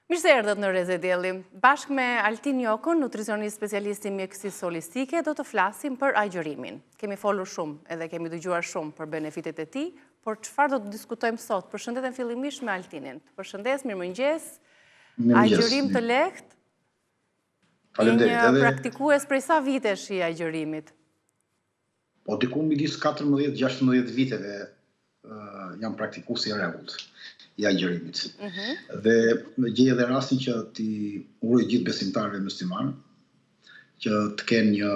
Mirë se erdhët në Reze Dielli. Bashkë me Altin Jokën, nutricionist specialist i mjekësisë holistike, do të flasim për agjërimin. Kemi folur shumë edhe kemi dëgjuar shumë për benefitet e tij, por çfarë do të diskutojmë sot? Përshëndetjem fillimisht me Altinin. Përshëndes, mirëmëngjes. Agjërim të lehtë. Faleminderit. Je një praktikues prej sa vitesh i agjërimit? Po diku midis 14-16 viteve jam praktikues i rregullt i agjërimit. Dhe gjej edhe rastin që ti uroj gjithë besimtarëve musliman që të kenë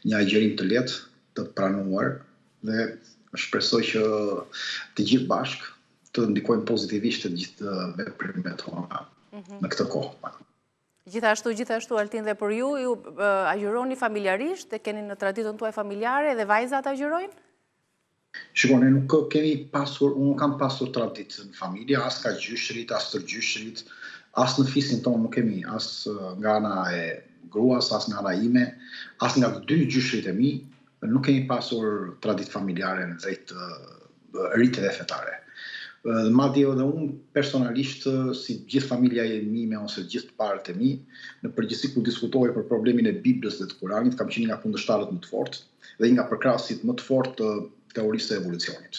një agjërim të lehtë, të pranuar dhe shpresoj që të gjithë bashkë të ndikojmë pozitivisht të gjithë veprimet tona në këtë kohë. Gjithashtu Altin, dhe për ju agjëroni familjarisht, e keni në traditën tuaj familjare dhe vajzat agjërojnë? Shikoni, nuk kemi pasur, unë kam pasur traditë në familje, as ka gjyshrit, as tërgjyshrit, as në fisin tonë nuk kemi, as nga ana e gruas, as nga ana ime, as nga dy gjyshrit e mi, nuk kemi pasur traditë familjare në drejt rritjeve fetare. Madje edhe unë personalisht, si gjithë familja e mime ose gjithë parët e mi, në përgjithësi kur diskutoj për problemin e Biblës dhe të Kuranit, kam qenë nga kundërshtarët më të fortë dhe nga përkrasit më të fortë teorisë e evolucionit.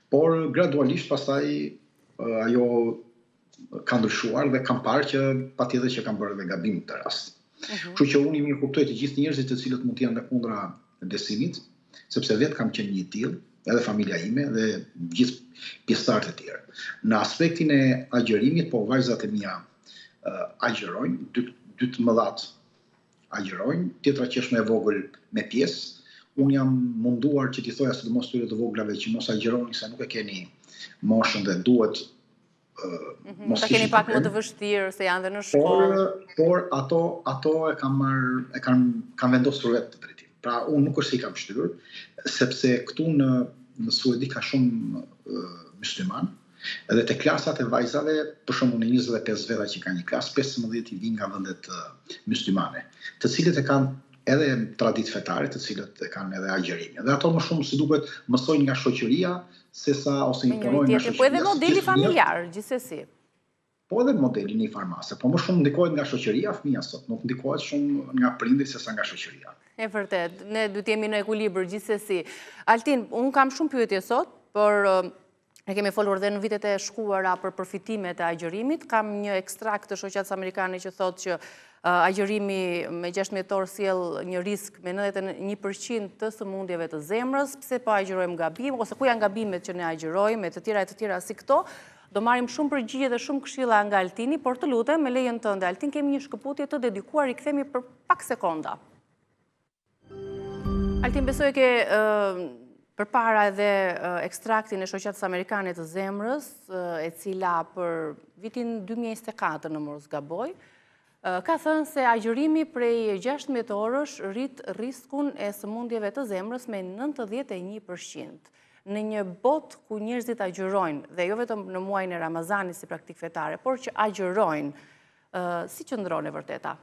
Por gradualisht pastaj ajo ka ndryshuar dhe kam parë që patjetër që kam bërë edhe gabim të rast. Kështu që unë i mirë kuptoj të gjithë njerëzit të cilët mund të janë në kundra besimit, sepse vetë kam qenë një tillë, edhe familja ime dhe gjithë pjesëtarët e tjerë. Në aspektin e agjërimit, po vajzat e mia agjërojnë, dy të mëdhat agjërojnë, tjetra që është më e vogël me pjesë. Unë jam munduar që t'i thoja sidomos tyre të voglave që mos agjëroni se nuk e keni moshën dhe duhet mos ta keni pak më të vështirë se janë dhe në shkollë. Por ato e kanë vendosur vetë të drejtim. Pra unë nuk është se i kam shtyrë, sepse këtu në Suedi ka shumë musliman, edhe te klasat e vajzave, për shembull në 25 veta që kanë një klasë, 15 i vinë nga vendet muslimane, të cilët e kanë edhe traditë fetare, të cilët e kanë edhe agjërimin. Dhe ato më shumë si duket mësojnë nga shoqëria, sesa ose imponojnë nga shoqëria. Po edhe modeli familjar, gjithsesi. Po edhe modeli në farmase, po më shumë ndikohet nga shoqëria fëmia sot, nuk ndikohet shumë nga prindërit sesa nga shoqëria. E vërtet, ne duhet jemi në ekuilibër gjithsesi. Altin, unë kam shumë pyetje sot, por ne kemi folur dhe në vitet e shkuara për përfitimet e agjërimit. Kam një ekstrakt të shoqatës amerikane që thotë që agjërimi me 6 mjetor sjell një risk me 91% të sëmundjeve të zemrës, pse po agjërojmë gabim, ose ku janë gabimet që ne agjërojmë, e të tjera si këto. Do marrim shumë përgjigje dhe shumë këshilla nga Altini, por të lutem, me lejen tënde, Altin, kemi një shkëputje të dedikuar, i kthemi për pak sekonda. Altin, besoj ke përpara edhe ekstraktin e shoqatës amerikane të zemrës, e cila për vitin 2024 në mos gaboj, ka thënë se agjërimi prej 16 orësh rrit riskun e sëmundjeve të zemrës me 91%. Në një botë ku njerëzit agjërojnë, dhe jo vetëm në muajin e Ramazanit si praktikë fetare, por që agjërojnë, si qëndron e vërteta?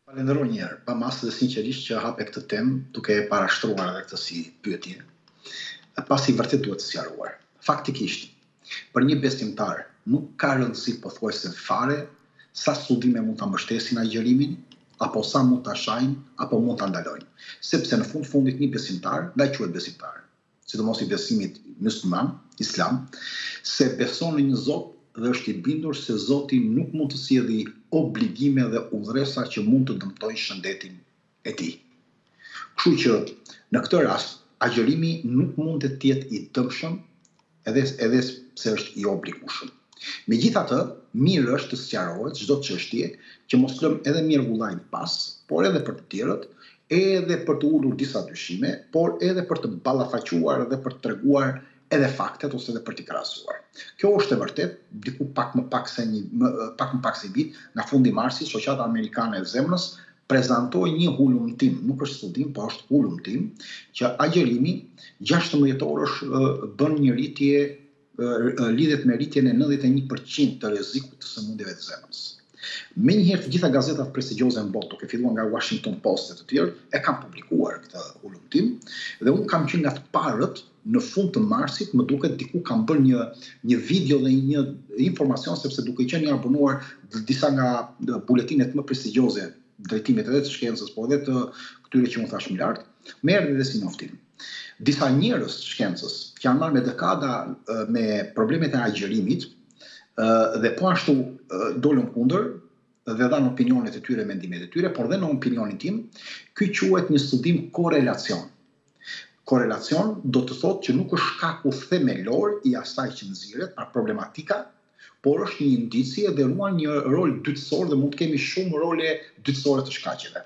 Falenderoj një herë, pa masë dhe sinqerisht që hape këtë temë, duke e parashtruar edhe këtë si pyetje, pasi vërtet duhet të sqaruar. Faktikisht, për një besimtar nuk ka rëndësi pothuajse fare sa studime mund ta mbështesin agjërimin, apo sa mund ta shajnë, apo mund ta ndalojnë. Sepse në fundit një besimtar, ndaj quhet besimtar, sidomos i besimit musliman, islam, se beson në një Zot dhe është i bindur se Zoti nuk mund të sjellë obligime dhe udhëresa që mund të dëmtojnë shëndetin e tij. Kështu që në këtë rast agjërimi nuk mund të jetë i dëmshëm edhe pse është i obligueshëm. Megjithatë, mirë është të sqarohet çdo çështje që mos lëm edhe mjergullajnë pas, por edhe për të tjerët, edhe për të ulur disa dyshime, por edhe për të ballafaquar dhe për të treguar edhe faktet ose edhe për t'i krahasuar. Kjo është e vërtet, diku pak më pak se një vit, nga fundi marsit, shoqata amerikane e zemrës prezantoi një hulumtim, nuk është studim, po është hulumtim, që agjërimi 16 orësh bën një rritje lidhet me rritjen e 91% të rrezikut të sëmundjeve të zemrës. Menjëherë të gjitha gazetat prestigjioze në botë, duke filluar nga Washington Post e të tjerë, e kanë publikuar këtë ulumtim dhe unë kam qenë nga të parët në fund të marsit, më duket diku kam bërë një video dhe një informacion sepse duke qenë i abonuar disa nga buletinet më prestigjioze, drejtimet edhe të shkencës, po edhe të këtyre që unë thash më lart, më erdhi dhe si njoftim. Disa njerëz të shkencës që janë marrë me dekada me problemet e agjërimit dhe po ashtu dolën kundër dhe dhanë opinionet e tyre, mendimet e tyre, por dhe në opinionin tim, ky quhet një studim korelacion. Korelacion do të thotë që nuk është shkaku themelor i asaj që nxirret, pra problematika, por është një indicie dhe ruan një rol dytësor dhe mund të kemi shumë role dytësore të shkaqeve.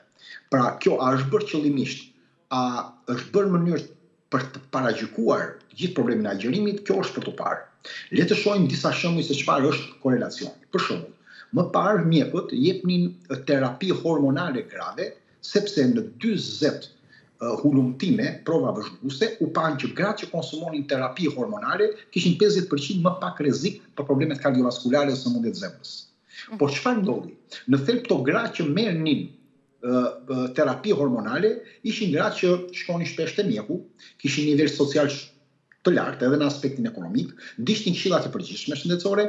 Pra kjo a është bërë qëllimisht, a është bërë në mënyrë për të paragjykuar gjithë problemin e agjërimit, kjo është për të parë. Le të shohim disa shembuj se çfarë është korelacioni. Për shembull, më parë mjekët jepnin terapi hormonale grave, sepse në 40 hulumtime, prova vëzhguese, u panë që gratë që konsumonin terapi hormonale kishin 50% më pak rrezik për problemet kardiovaskulare dhe sëmundjet e zemrës. Por çfarë ndodhi? Në thelb këto gratë që merrnin terapi hormonale ishin gratë që shkonin shpesh te mjeku, kishin nivel social të lartë edhe në aspektin ekonomik, ndiqnin këshillat e përgjithshme shëndetësore,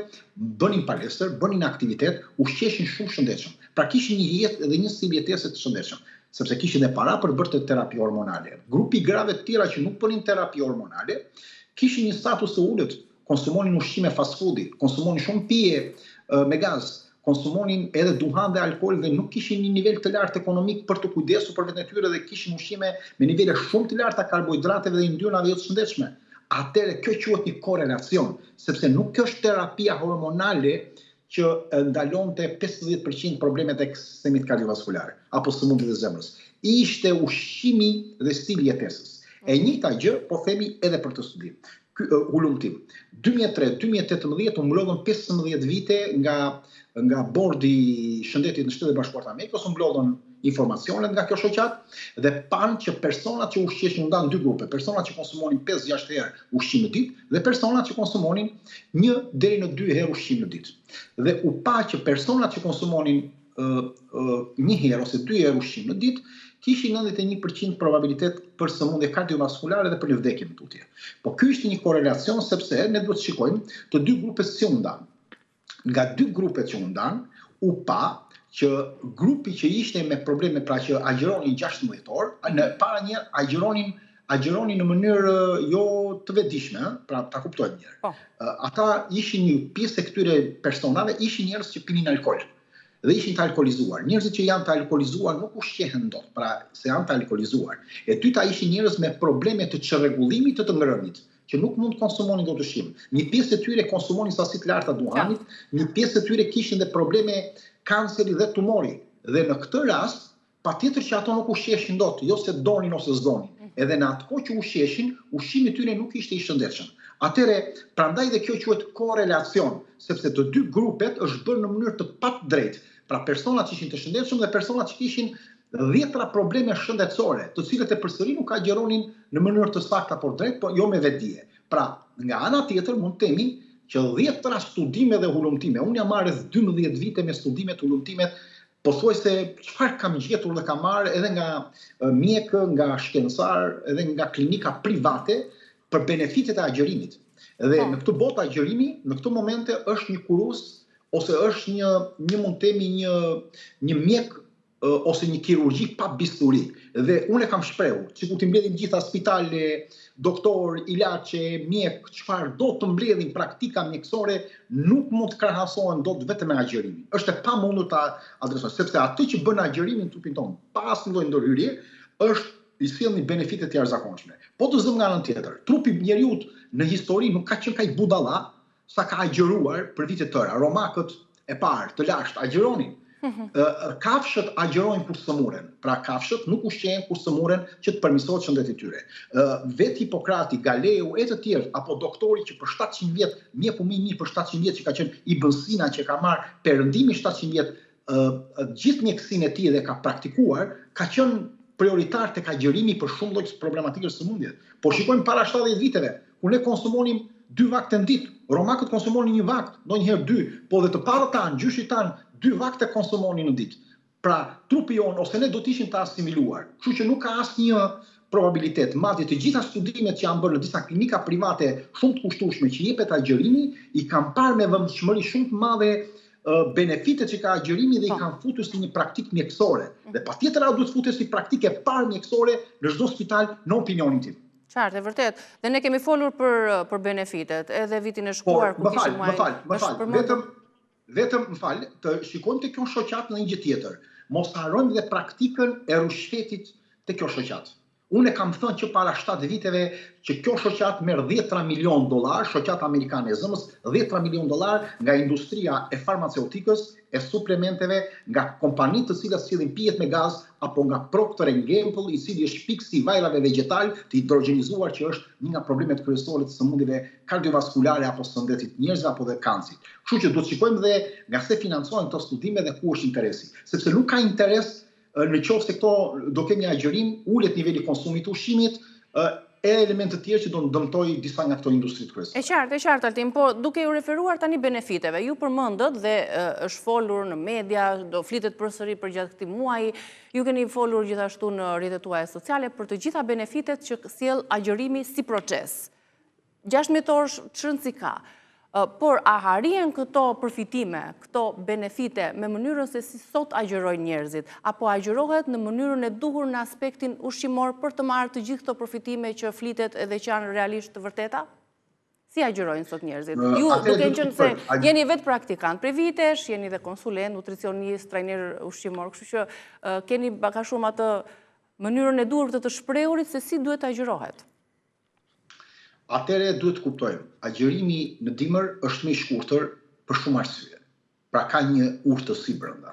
bënin palestër, bënin aktivitet, ushqeshin shumë shëndetshëm. Pra kishin një jetë dhe një stil jetese të shëndetshëm, sepse kishin dhe para për të bërë terapi hormonale. Grupi grave të tjera që nuk bënin terapi hormonale, kishin një status të ulët, konsumonin ushqime fast foodi, konsumonin shumë pije me gaz, konsumonin edhe duhan dhe alkool dhe nuk kishin një nivel të lartë ekonomik për të kujdesur për veten e tyre dhe kishin ushqime me nivele shumë të larta karbohidrateve dhe yndyrnave jo të shëndetshme. Atëherë kjo quhet një korelacion, sepse nuk është terapia hormonale që ndalonte 50% problemet e sistemit kardiovaskular apo sëmundjet e zemrës. Ishte ushqimi dhe stili jetesës. E njëjta gjë po themi edhe për të studim. Ky ulumtim 2003-2018 u mblodhën 15 vite nga bordi i shëndetit në Shtetet e Bashkuara të Amerikës, u mblodhën informacionet nga kjo shoqat dhe panë që personat që ushqeshin u ndan dy grupe, personat që konsumonin 5-6 herë ushqim në ditë dhe personat që konsumonin 1 deri në 2 herë ushqim në ditë. Dhe u pa që personat që konsumonin 1 herë ose 2 herë ushqim në ditë kishin 91% probabilitet për sëmundje kardiovaskulare dhe për lëvdekje në tutje. Po ky ishte një korelacion sepse ne duhet të shikojmë të dy grupet si u ndan. Nga dy grupet që u ndan, u pa që grupi që ishte me probleme, pra që agjëronin 16 orë, në para një agjëronin në mënyrë jo të vetëdijshme, pra ta kuptojmë mirë. Ata ishin një pjesë e këtyre personave, ishin njerëz që pinin alkool dhe ishin të alkoolizuar. Njerëzit që janë të alkoolizuar nuk ushqehen dot, pra se janë të alkoolizuar. E dyta ishin njerëz me probleme të çrregullimit të ngrënit, që nuk mund të konsumonin dot ushqim. Një pjesë e tyre konsumonin sasi të larta duhanit, një pjesë e tyre kishin dhe probleme kanceri dhe tumori. Dhe në këtë rast, patjetër që ato nuk ushqeshin dot, jo se donin ose s'donin. Edhe në atë kohë që ushqeshin, ushqimi i tyre nuk ishte i shëndetshëm. Atëre, prandaj dhe kjo quhet korelacion, sepse të dy grupet është bërë në mënyrë të padrejtë. Pra personat që ishin të shëndetshëm dhe personat që kishin 10 probleme shëndetësore, të cilët e përsëri nuk agjëronin në mënyrë të saktë apo drejt, po jo me vetdije. Pra, nga ana tjetër mund të themi që 10 studime dhe hulumtime, unë jam marrë 12 vite me studimet, hulumtimet, pothuajse çfarë kam gjetur dhe kam marrë edhe nga mjekë, nga shkencëtar, edhe nga klinika private për benefitet e agjërimit. Dhe në këtë botë agjërimi, në këtë momente është një kuruz ose është një mund të themi një mjek ose një kirurgji pa bisturi. Dhe unë e kam shprehur, sikur të mbledhin gjitha spitale, doktor, ilaçe, mjek, çfarë do të mbledhin praktika mjekësore, nuk mund të krahasohen dot vetëm me agjërimin. Është e pamundur ta adresosh, sepse atë që bën agjërimin në trupin tonë, pa asnjë lloj ndërhyrje, është i sjellni benefite të jashtëzakonshme. Po të zëm nga anën tjetër, trupi i njeriu në histori nuk ka qenë kaq budalla sa ka agjëruar për vite të tëra. Romakët e parë të lashtë agjëronin. Kafshët agjërojnë kur sëmuren. Pra kafshët nuk ushqehen kur sëmuren që të përmirësohet shëndeti i tyre. Vet Hipokrati, Galeu e të tjerë apo doktori që për 700 vjet, mjeku më i mirë për 700 vjet që ka qenë Ibn Sina që ka marrë perëndimi 700 vjet, gjithë mjekësinë e tij dhe ka praktikuar, ka qenë prioritar tek agjërimi për shumë lloj problematikës sëmundjes. Po shikojmë para 70 viteve, kur ne konsumonim 2 vakte në ditë. Romakët konsumonin 1 vakt, ndonjëherë 2, po dhe të parët tanë, gjyshit tanë, 2 vakte konsumoni në ditë. Pra, trupi jonë ose ne do të ishim të asimiluar. Kështu që nuk ka asnjë probabilitet. Madje të gjitha studimet që janë bërë në disa klinika private shumë të kushtueshme që jepet agjërimi, i kanë parë me vëmendshmëri shumë të madhe benefitet që ka agjërimi dhe i kanë futur si një praktikë mjekësore. Dhe patjetër ajo duhet futet si praktikë e parë mjekësore në çdo spital, në opinionin tim. Qartë, e vërtet. Dhe ne kemi folur për benefitet, edhe vitin e shkuar ku kishim vetëm të shikojmë të kjo shoqat në një gjë tjetër. Mos harrojmë dhe praktikën e rushfetit të kjo shoqat. Unë kam thënë që para 7 viteve që kjo shoqat merr $10 milion, shoqata amerikane e zëmës, $10 milion nga industria e farmaceutikës, e suplementeve, nga kompanitë të cilat sillin pijet me gaz, apo nga Procter & Gamble, i cili është pikë i vajrave vegetal të hidrogenizuar, që është një nga problemet kryesore të sëmundjeve kardiovaskulare apo së shëndetit njerëzve apo dhe kancrit. Kështu që do të shikojmë dhe nga se financohen këto studime dhe ku është interesi, sepse nuk ka interes në qoftë se këto do kemi agjërim, ulet niveli konsumit të ushqimit, e elemente të tjerë që do në dëmtoj disa nga këto industrit kryesore. E qartë, Altin, po duke ju referuar tani benefiteve, ju përmendët dhe është folur në media, do flitet përsëri për gjatë këtij muaji, ju keni folur gjithashtu në rrjetet tuaja sociale për të gjitha benefitet që sjell agjërimi si proces. 16 orë çrëndsi ka. Por a harrien këto përfitime, këto benefite me mënyrën se si sot agjërojnë njerëzit, apo agjërohet në mënyrën e duhur në aspektin ushqimor për të marrë të gjithë këto përfitime që flitet edhe që janë realisht të vërteta? Si agjërojnë sot njerëzit? Ju duke qenë se jeni vetë praktikant prej vitesh, jeni dhe konsulent, nutricionist, trajner ushqimor, kështu që keni baka shumë atë mënyrën e duhur të shprehurit se si duhet agjërohet. Atëre duhet të kuptojmë, agjërimi në dimër është më i shkurtër për shumë arsye. Pra ka një urtësi brenda.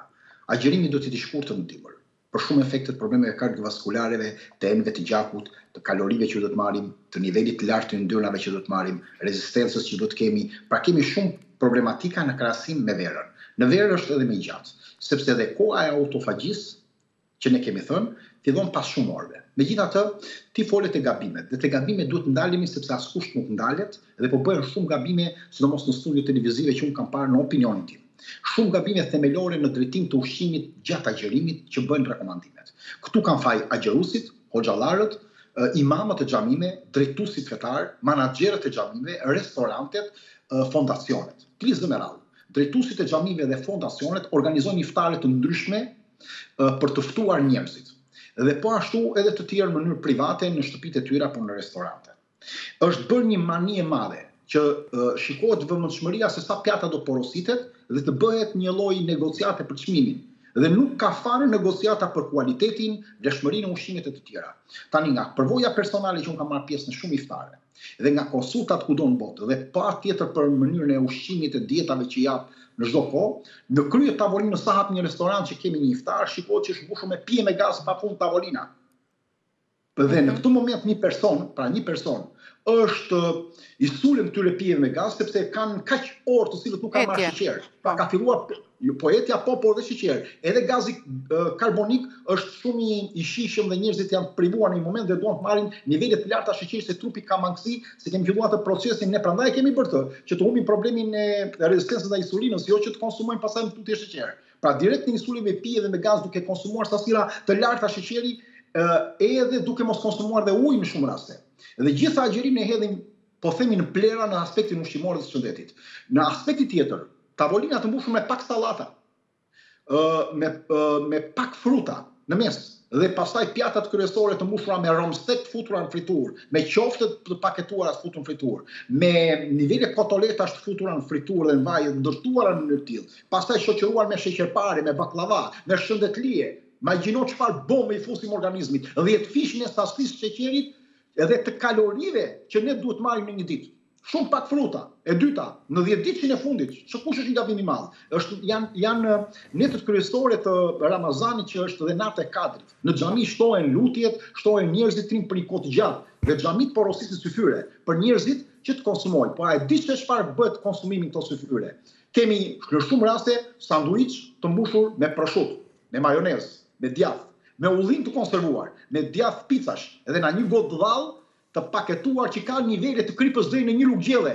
Agjërimi duhet të jetë i shkurtër në dimër, për shumë efekte të problemeve kardiovaskulareve, të enëve të gjakut, të kalorive që do të marrim, të nivelit të lartë të yndyrnave që do të marrim, rezistencës që do të kemi. Pra kemi shumë problematika në krahasim me verën. Në verë është edhe më i gjatë, sepse edhe koha e autofagjisë që ne kemi thënë, fillon pas shumë orëve. Megjithatë, ti folet e gabimet, dhe te gabimet duhet ndalemi sepse askush nuk ndalet, dhe po bëhen shumë gabime, sidomos në studio televizive që unë kam parë në opinionin tim. Shumë gabime themelore në drejtim të ushqimit gjatë agjërimit që bëjnë rekomandimet. Këtu kanë faj agjërusit, hoxhallarët, imamët e xhamime, drejtuesit fetar, menaxherët e xhamime, restorantet, fondacionet. Klizë me radhë. Drejtuesit e xhamive dhe fondacionet organizojnë iftare të ndryshme për të ftuar njerëzit. Dhe po ashtu edhe të tjerë në mënyrë private në shtëpitë e tyre apo në restorante. Është bërë një mani e madhe që shikohet vëmendshmëria se sa pjata do porositet dhe të bëhet një lloj negociate për çmimin. Dhe nuk ka fare negociata për kualitetin, vlefshmërinë e ushqimit e të tjera. Tani nga përvoja personale që unë kam marrë pjesë në shumë iftare, dhe nga konsultat kudo në botë, dhe patjetër për mënyrën e ushqimit e dietave që jap në çdo kohë, në krye tavolinës sa hap një restorant që kemi një iftar, shikohet që është mbushur me pije me gaz pafund tavolina. Dhe në këtë moment një person është i sulem këtyre pijeve me gaz sepse kanë kaq orë të cilët nuk kanë marrë sheqer. Pra ka filluar poetja por dhe sheqer. Edhe gazi karbonik është shumë i shishëm dhe njerëzit janë privuar në një moment dhe duan të marrin nivele të larta sheqeri se trupi ka mangësi, se kemi filluar atë procesin ne prandaj kemi bërë të që të humbim problemin e rezistencës ndaj insulinës, jo që të konsumojmë pastaj më tutje sheqer. Pra direkt në insulinë me pije dhe me gaz duke konsumuar sasira të larta sheqeri, edhe duke mos konsumuar dhe ujë në shumë raste. Dhe gjitha agjërimin e hedhim, po themi në plera në aspektin ushqimor dhe shëndetit. Në aspektin tjetër, tavolina të mbushur me pak sallata, me pak fruta në mes, dhe pastaj pjatat kryesore të mbushura me romstek të futura në fritur, me qofte të paketuara të futur në fritur, me nivele kotoletash të futura në fritur dhe në vaj të ndërtuara në mënyrë të tillë, pastaj shoqëruar me sheqerpare, me baklava, me shëndetlije. Imagjino çfarë bombë i fusim organizmit, 10 fishën e sasisë së sheqerit edhe të kalorive që ne duhet marrim në një ditë. Shumë pak fruta. E dyta, në 10 ditën e fundit, kush është një gabim i madh? Janë netët kryesore të Ramazanit që është dhe nata e Kadrit. Në xhami shtohen lutjet, shtohen njerëzit trim për një kohë të gjatë. Dhe xhamit porosisin syfyre për njerëzit që të konsumojnë. Po a e di se çfarë bëhet konsumimi këto syfyre? Kemi në shumë raste sanduiç të mbushur me prosciutto, me majonezë, me djath, me ullim të konservuar, me djath picash, edhe në një gotë dhall të paketuar që ka nivele të kripës deri në një lugë gjelle.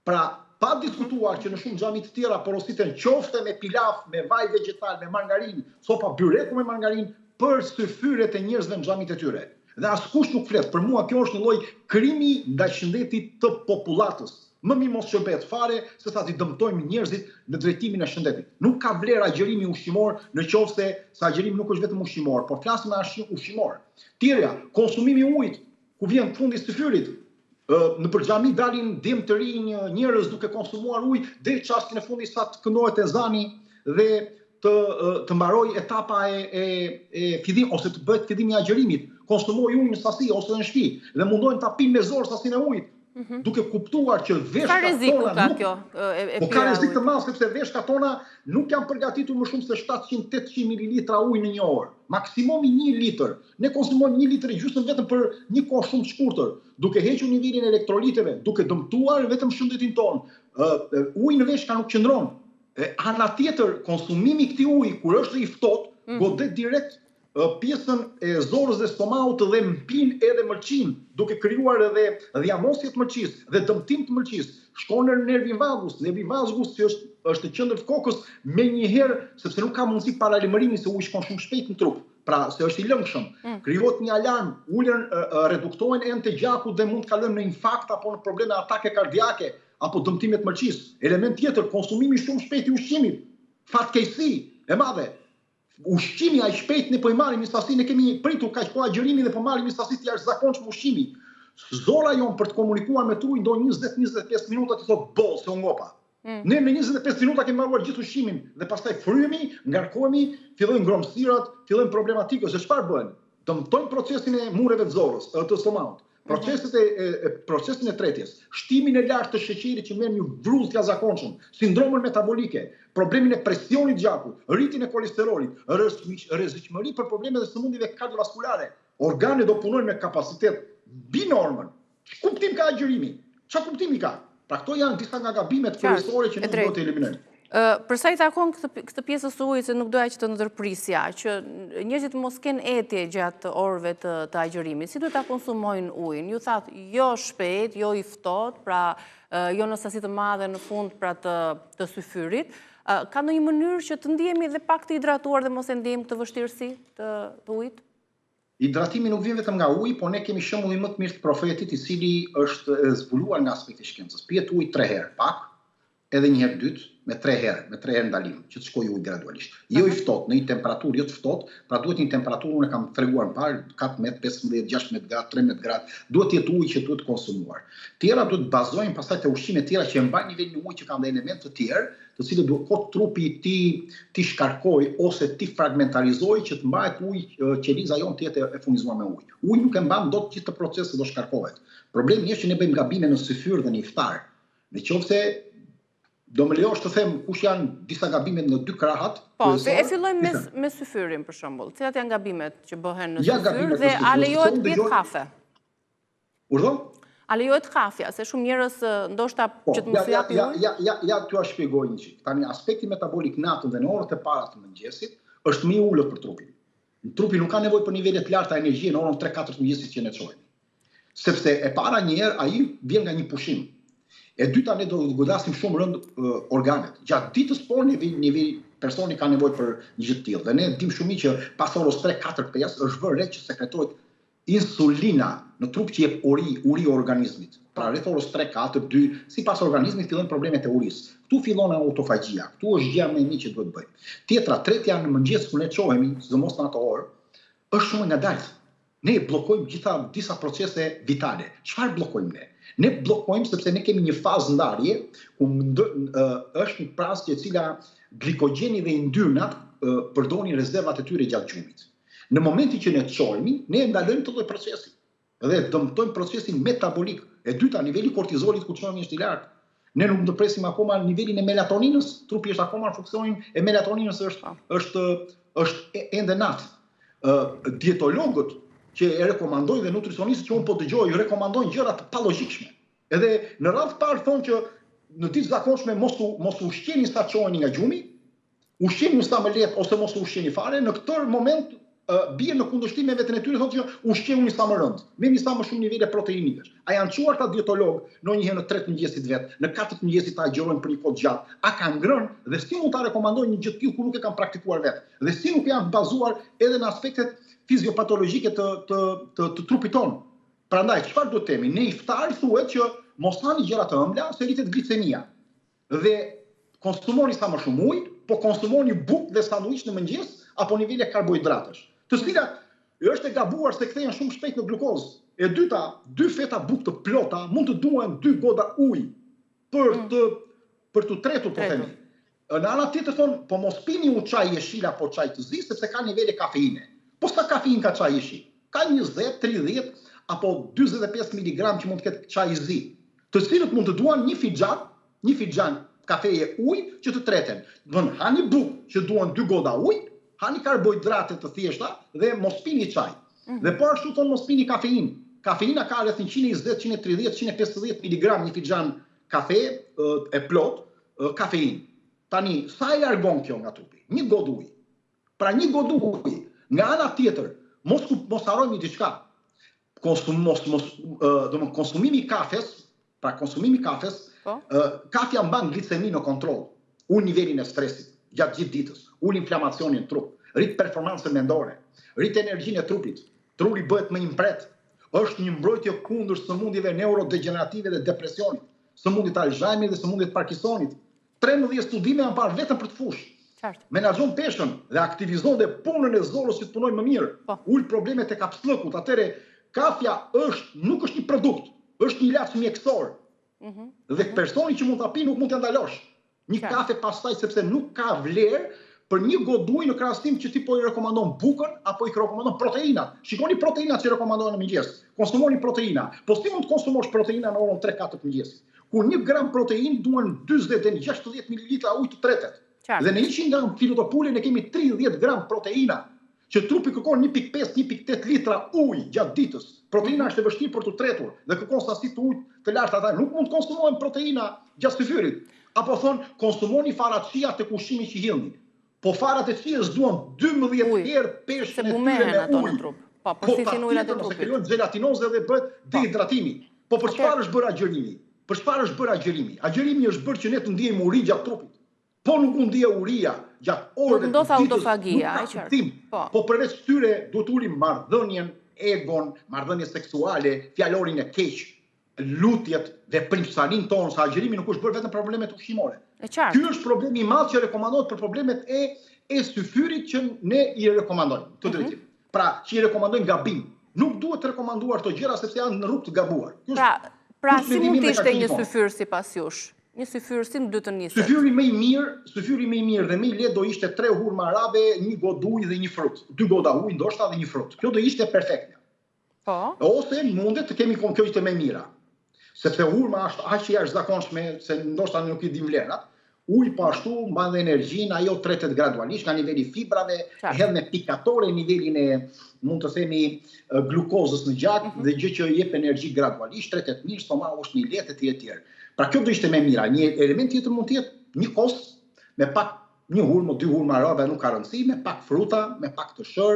Pra, pa diskutuar që në shumë xhami të tjera porositen qofte me pilaf, me vaj vegjetal, me margarinë, sopa byreku me margarinë për syfyret e njerëzve në xhamit e tyre. Dhe askush nuk flet. Për mua kjo është një lloj krimi ndaj shëndetit të popullatës. Më mirë mos shërbet fare se sa t'i dëmtojmë njerëzit në drejtimin e shëndetit. Nuk ka vlerë agjerimi ushqimor nëse agjerimi nuk është vetëm ushqimor, por flasim me ushqimor. Tjerja, konsumimi i ujit, ku vjen fundi syfyrit. Në përxhami dalin djem të rinj njerëz duke konsumuar ujë deri çastin e fundit sa të këndohet ezani dhe të mbaroj etapa e fillim ose të bëhet fillimi i agjerimit. Konsumoj ujë në sasi ose në shtëpi dhe mundojnë ta pinë me zor sasinë e ujit. Duke kuptuar që veshkat tona ka rrezik të madh sepse veshkat tona nuk janë përgatitur më shumë se 700-800 ml ujë në një orë. Maksimumi 1 litër. Ne konsumojmë 1 litër e gjysmë vetëm për një kohë shumë të shkurtër, duke hequr nivelin e elektroliteve, duke dëmtuar vetëm shëndetin tonë. Uji në veshka nuk qëndron. Ana tjetër, konsumimi i këtij uji kur është i ftohtë, godet direkt pjesën e zorës dhe stomaut dhe mpin edhe mërqin, duke krijuar edhe dhiamosje të mërqisë dhe dëmtim të mërqisë. Shkon në nervin vagus, nervi vagus që është qendër të kokës menjëherë sepse nuk ka mundësi paralajmërimi se uji shkon shumë shpejt në trup. Pra se është i lëngshëm. Krijohet një alarm, ulën reduktohen enë të gjakut dhe mund të kalojmë në infarkt apo në probleme atake kardiake apo dëmtime të mërqisë. Element tjetër, konsumimi shumë shpejt i ushqimit. Fatkeqësi e madhe. Ushqimi aq shpejt ne po i marrim një sasi, ne kemi pritur kaq kohë agjërimi dhe po marrim një sasi të jashtëzakonshme ushqimi. Zora jon për të komunikuar me trurin do 20-25 minuta të thotë boll se u ngopa. Ne në 25 minuta kemi marruar gjithë ushqimin dhe pastaj fryhemi, ngarkohemi, fillojnë ngromësirat, fillojnë problematikë, se çfarë bëhen? Dëmtojnë procesin e mureve të zorës, të stomaut. Procesin e tretjes, shtimin e lartë të sheqerit që merr një vruzë të jashtëzakonshëm, sindromën metabolike, problemin e presionit gjakut, rritjen e kolesterolit, rrezikshmëri për probleme të sëmundjeve kardiovaskulare. Organet do punojnë me kapacitet binormën. Ç'ka kuptim ka agjërimi? Ç'ka kuptimi ka? Pra këto janë disa nga gabimet kryesore që ne duhet të eliminojmë. Për sa i takon këtë pjesës së ujit, se nuk doja që të ndërprisja, që njerëzit mos kenë etje gjatë orëve të agjërimit, si duhet ta konsumojnë ujin? Ju thatë jo shpejt, jo i ftohtë, pra jo në sasi të madhe në fund pra të syfyrit. Ka ndonjë mënyrë që të ndihemi dhe pak të hidratuar dhe mos e ndihemi këtë vështirësi të ujit? Hidratimi nuk vjen vetëm nga uji, por ne kemi shembullin më të mirë të profetit i cili është zbuluar nga aspekti i shkencës. Pihet ujë 3 herë pak, edhe një herë dytë, me 3 herë ndalim, që të shkojë uji gradualisht. Jo i ftohtë, në një temperaturë jo të ftohtë, pra duhet një temperaturë, unë kam treguar më parë, 14, 15, 16 gradë, 13 gradë, duhet jetë ujë që duhet konsumuar. Tjera duhet bazojnë pastaj te ushqime tjera që mbajnë nivelin e ujit që kanë dhe elemente të tjerë, të cilët duhet kot trupi ti shkarkoj ose ti fragmentarizoj që të mbahet uji, qeliza jon të jetë e furnizuar me ujë. Uji nuk e mban dot gjithë të proceset do shkarkohet. Problemi është që ne bëjmë gabime në syfyr dhe në iftar. Nëse do më lejosh të them kush janë disa gabimet në 2 krahat. Po, e fillojmë me syfyrin për shembull. Cilat janë gabimet që bëhen në syfyr dhe a lejohet të pihet kafe? Urdhë? A lejohet kafja, se shumë njerëz ndoshta që të mos japi ujë? Ja t'ju shpjegoj një çik. Tani aspekti metabolik natën dhe në orët e para të mëngjesit është më i ulët për trupin. Trupi nuk ka nevojë për nivele të larta energjie në orën 3-4 të mëngjesit që ne çohemi. Sepse e para një herë ai vjen nga një pushim. E dyta ne do të godasim shumë rënd organet. Gjatë ditës po nivel personi ka nevojë për një gjë të tillë. Dhe ne dim shumë që pas orës 3-4-5 është vënë re që sekretohet insulina në trup që jep uri organizmit. Pra rreth orës 3-4-2, sipas organizmit fillojnë problemet e urisë. Këtu fillon autofagjia. Këtu është gjëja më e mirë që duhet bëjmë. Tjetra, tretja në mëngjes kur ne çohemi, sidomos në ato orë, është shumë ngadalt. Ne bllokojmë disa procese vitale. Çfarë bllokojmë ne? Ne bllokojmë sepse ne kemi një fazë ndarje ku është një prazje e cila glikogjeni dhe yndyrnat përdorin rezervat e tyre gjatë gjumit. Në momentin që ne çohemi, ne ndalojmë të lloj procesi dhe dëmtojmë procesin metabolik. E dyta, niveli kortizolit ku çohemi është i lartë. Ne nuk ndërpresim akoma nivelin e melatoninës, trupi është akoma në funksionin e melatoninës është ende natë. Dietologët që e rekomandojnë dhe nutricionistët që unë po dëgjoj rekomandojnë gjëra të palogjikshme. Edhe në radhë të parë thonë që në ditë zakonshme mos u ushqeni sa çoheni nga gjumi, ushqeni sa më lehtë ose mos u ushqeni fare. Në këtë moment bie në kundërshtim me veten e tyre, thotë që ushqeuni sa më rënd, merrni sa më shumë nivele proteinikesh. A janë çuar ta dietolog ndonjëherë në 3 mëngjesit vet, në 4 mëngjesit ta agjërojnë për një kohë gjatë? A kanë ngrënë dhe si mund ta rekomandojnë një gjë të tillë kur nuk e kanë praktikuar vet? Dhe si nuk janë bazuar edhe në aspektet fiziopatologjike të trupit tonë? Prandaj, çfarë do të themi? Në iftar thuhet që mos hani gjëra të ëmbla se rritet glicemia. Dhe konsumoni sa më shumë ujë, po konsumoni bukë dhe sanduiç në mëngjes apo nivele karbohidratesh, të cilat është e gabuar se kthehen shumë shpejt në glukozë. E dyta, 2 feta bukë të plota mund të duhen 2 goda ujë për të tretur, po themi. Në ana tjetër thonë, po mos pini u çaj jeshil apo çaj të zi sepse ka nivele kafeine. Po sa kafeinë ka çaj jeshil? Ka 20, 30 apo 45 mg që mund të ketë çaj i zi, të cilët mund të duan një fixhan kafeje ujë që të treten. Don hani bukë që duan 2 goda ujë, hani karbohidrate të thjeshta dhe mos pini çaj. Dhe po ashtu thonë mos pini kafeinë. Kafeina ka rreth 120, 130, 150 mg një fixhan kafe e plot kafeinë. Tani, sa e largon kjo nga trupi? 1 godë ujë. Pra 1 godë ujë. Nga ana tjetër, mos harrojmë diçka. Konsumimi i kafes, kafja mban glicemi në kontroll, ul nivelin e stresit gjatë gjithë ditës, ul inflamacionin në trup, rrit performancën mendore, rrit energjinë e trupit, trupi bëhet më impret, është një mbrojtje kundër sëmundjeve neurodegenerative dhe depresionit, sëmundjet të Alzheimerit dhe sëmundjet të Parkinsonit. 13 studime janë parë vetëm për të fushë. Menaxhon peshën dhe aktivizon dhe punën e zorës që të punojë më mirë. Ul problemet e kapslëkut. Atëre kafja nuk është një produkt, është një ilaç mjekësor. Dhe personi që mund ta pi nuk mund t'ia ndalosh. Një kafe pastaj sepse nuk ka vlerë për 1 godë ujë në krahasim që ti po i rekomandon bukën apo i rekomandon proteinat. Shikoni proteinat që rekomandohen në mëngjes. Konsumoni proteina. Po si mund të konsumosh proteina në orën 3-4 të mëngjesit? Kur 1 gram protein duhen 40 deri në 60 ml ujë të tretet. Dhe në 100 gram filotopule ne kemi 30 gram proteina, që trupi kërkon 1.5-1.8 litra ujë gjatë ditës. Proteina është e vështirë për të tretur dhe kërkon sasi të ujit të larta. Ata nuk mund të konsumojnë proteina gjatë syfyrit. Apo thonë konsumoni faracia të ushqimit që hillni. Po farat e qies duan 12 herë peshën e tyre me ujë. Po përthithin ujrat e trupit. Se krijojnë xelatinoze dhe bëhet dehidratimi. Po për çfarë është bërë agjërimi? Për çfarë është bërë agjërimi? Agjërimi është bërë që ne të ndjejmë uri gjatë trupit. Po nuk u ndje uria gjatë orëve. Nuk ndodh autofagia, e qartë. Po përveç këtyre duhet ulim marrëdhënien, egon, marrëdhënie seksuale, fjalorin e keq, lutjet, veprimtarinë tonë, sa agjërimi nuk është bërë vetëm për problemet ushqimore. Ky është problemi i madh që rekomandohet për problemet e syfyrit që ne i rekomandojmë, të drejtim. Pra, që i rekomandojmë gabim. Nuk duhet të rekomanduar këto gjëra sepse janë në rrugë të gabuar. Pra si mund të ishte një syfyr sipas jush? Një syfyr si duhet të niset? Syfyri më i mirë dhe më i lehtë do ishte 3 hurma arabe, 1 godë ujë dhe 1 frut. 2 goda ujë ndoshta dhe 1 frut. Kjo do ishte perfekte. Po. Ose mundet të kemi kjo ishte më e mira. Sepse hurma është aq e jashtëzakonshme se ndoshta nuk i dim vlerat. Uji po ashtu mban dhe energjinë, ajo tretet gradualisht nga niveli i fibrave, hedh me pikatore nivelin e, mund të themi, glukozës në gjak dhe gjë që jep energji gradualisht, tretet mirë, stomaku është një lehtë etj etj. Pra kjo do ishte më mira. Një element tjetër mund të jetë një kos me pak 1 hurmë, 2 hurma arabe nuk ka rëndësi, me pak fruta, me pak të shër,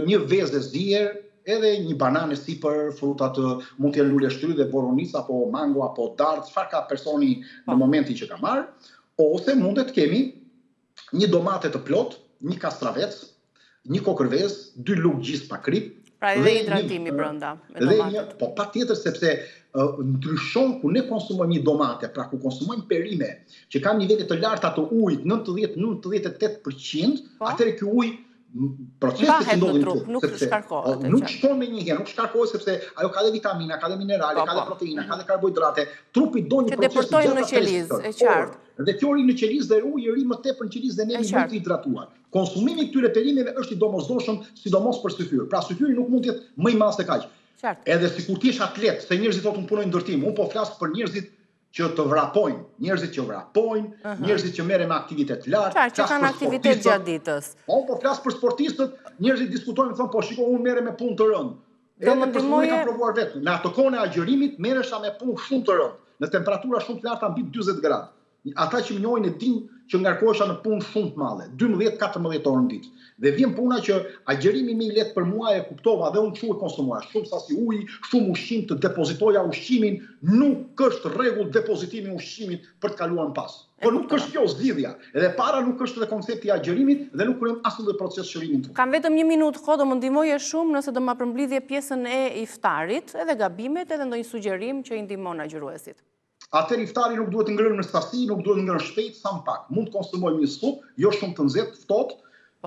një vezë zier, edhe një banane sipër, frutat mund të jenë lule shtyr dhe boronica apo mango apo dardh, çfarë ka personi në momentin që ka marr. Ose mundet kemi një domate të plot, një kastravec, një kokërvez, 2 lugë gjis pa krip. Pra edhe hidratimi brenda me domatet. Po patjetër sepse ndryshon ku ne konsumojmë një domate, pra ku konsumojmë perime që kanë nivele të larta të ujit, 90-98%, atëherë ky ujë procesi që ndodhin në trup, nuk shkarkohet. Nuk shkon me njëherë, nuk shkarkohet sepse ajo ka dhe vitamina, ka dhe minerale, ka dhe proteina, ka dhe karbohidrate. Trupi do një proces të deportojnë në qelizë, e qartë. Dhe kjo ri në qelizë dhe uji ri më tepër në qelizë dhe nemi më të hidratuar. Konsumimi këtyre perimeve është i domosdoshëm, sidomos për syfyr. Pra syfyri nuk mund të jetë më i madh se kaq. Edhe sikur ti je atlet, se njerëzit thotë un punoj ndërtim, un po flas për njerëzit që të vrapojnë, njerëzit që merren me aktivitet lart, që kanë aktivitet gjatë ditës. Unë po flas për sportistët, njerëzit diskutojnë, thonë po shiko unë merrem me punë të rëndë. Edhe personi ka provuar vetë. Në ato kohën e agjërimit merresha me punë shumë të rëndë, në temperatura shumë të larta mbi 40 gradë. Ata që më njohin e din që ngarkohesha në punë shumë të madhe, 12-14 orë në ditë. Dhe vjen puna që agjerimi më i lehtë për mua e kuptova dhe unë çu e konsumova shumë sasi ujë, shumë ushqim të depozitoja ushqimin, nuk është rregull depozitimi i ushqimit për të kaluar në pas. Po nuk është kjo zgjidhja. Edhe para nuk është edhe koncepti i agjerimit dhe nuk kryejm asnjë proces shërimi këtu. Kam vetëm 1 minutë kohë, do më ndihmoje shumë nëse do ma përmbledhje pjesën e iftarit, edhe gabimet, edhe ndonjë sugjerim që i ndihmon agjeruesit. Atëherë iftari nuk duhet të ngrënë në sasi, nuk duhet të ngrënë shpejt, sa më pak. Mund të konsumojmë një supë, jo shumë të nxehtë, ftohtë,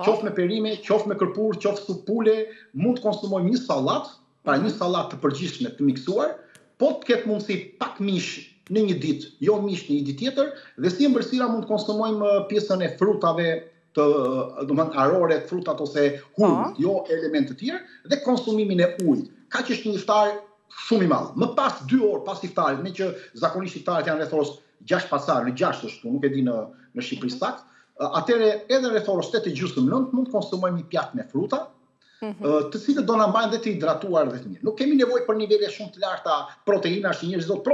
qoftë me perime, qoftë me kërpur, qoftë supë pule, mund të konsumojmë një sallatë, pra një sallatë të përgjithshme të miksuar, po të ketë mundësi pak mish në një ditë, jo mish në një ditë tjetër, dhe si ëmbëlsira mund të konsumojmë pjesën e frutave të, domethënë arore, frutat ose hum, jo elemente të tjerë, dhe konsumimin e ujit. Kaq është një iftar shumë i madh. Më pas 2 orë pas iftarit, me që zakonisht iftaret janë rreth orës 6 pasar, në 6 është këtu, nuk e di në Shqipëri saktë. Atëherë edhe rreth orës 8:30 mund të konsumojmë një pjatë me fruta, të cilët do na mbajnë dhe të hidratuar dhe të mirë. Nuk kemi nevojë për nivele shumë të larta proteinash, që njerëzit thonë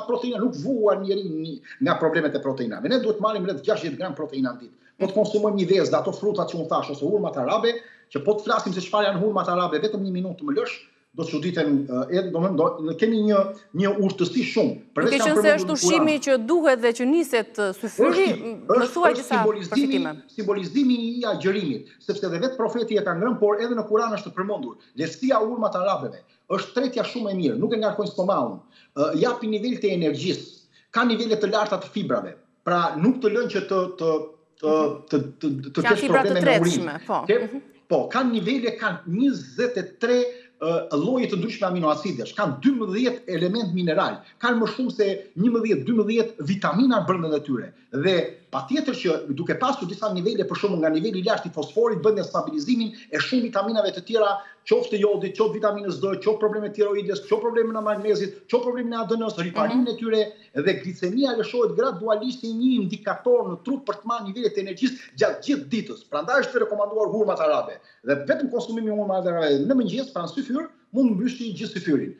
proteina nuk vuan njeriu nga problemet e proteinave. Ne duhet marrim rreth 60 gram proteina në ditë. Po të konsumojmë një vezë ato frutat që unë thash ose hurmat arabe, që po të flasim se çfarë janë hurmat arabe vetëm 1 minutë të më lësh, do të çuditen, domethënë kemi një urtësi shumë. Duke qenë se është ushqimi që duhet dhe që niset syfyri, më thuaj disa përfitime. Simbolizimi i agjerimit, sepse edhe vetë profeti e ka ngrënë, por edhe në Kur'an është përmendur. Lehtësia e urmat arabeve është tretja shumë e mirë, nuk e ngarkojnë stomakun. Japi nivel të energjisë, ka nivele të larta të fibrave. Pra nuk të lënë që të kesh probleme me urinë. Po, kanë nivele, kanë 23 lloje të ndryshme aminoacidesh, kanë 12 element mineral, kanë më shumë se 11-12 vitamina brenda në tyre. Dhe patjetër që duke pasur disa nivele, për shembull nga niveli i lartë i fosforit, bën stabilizimin e shumë vitaminave të tjera, qoftë jodit, qoftë vitaminës D, qoftë probleme tiroides, qoftë probleme në magnezit, qoftë probleme në ADN-s, riparimin e tyre, dhe glicemia lëshohet gradualisht si një indikator në trup për të marrë nivelet e energjisë gjatë gjithë ditës. Prandaj është rekomanduar hurmat arabe. Dhe vetëm konsumimi i hurmave arabe në mëngjes pranë syfyr mund mbyshi gjithë syfyrin.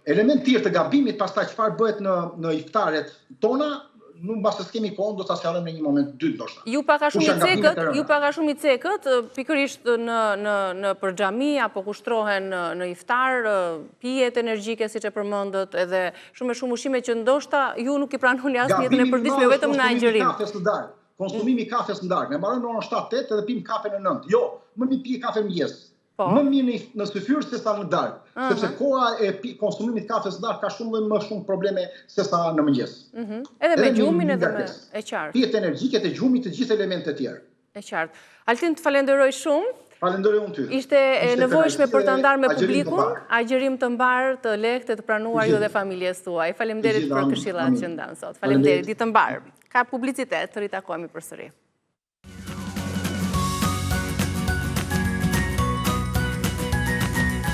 Element tjetër të gabimit pastaj çfarë bëhet në iftaret tona, nuk mbas se kemi kohë, do ta sqarojmë në një moment dytë ndoshta. Ju pak a shumë i cekët, pikërisht në për xhami apo kushtrohen në iftar, pijet energjike siç e përmendët, edhe shumë ushqime që ndoshta ju nuk i pranoni as në jetën e përditshme, vetëm në agjerim. Konsumimi i kafes në darkë. Ne mbarojmë në orën 7-8 edhe pim kafe në 9. Jo, më mirë pije kafe mëngjes. Më mirë në syfyr se sa në darkë, sepse koha e konsumimit kafes në darkë ka shumë dhe më shumë probleme se sa në mëngjes. Edhe me gjumin edhe me e qartë. Pijet energjike të gjumit të gjithë elementet e tjerë. E qartë. Altin, të falenderoj shumë. Falenderoj unë ty. Ishte e nevojshme për të ndarë me publikun, agjerim të mbarë, të lehtë, të pranuar ju dhe familjes tuaj. Faleminderit për këshillat që ndanë sot. Faleminderit, ditë të mbarë. Ka publicitet, të ritakohemi përsëri.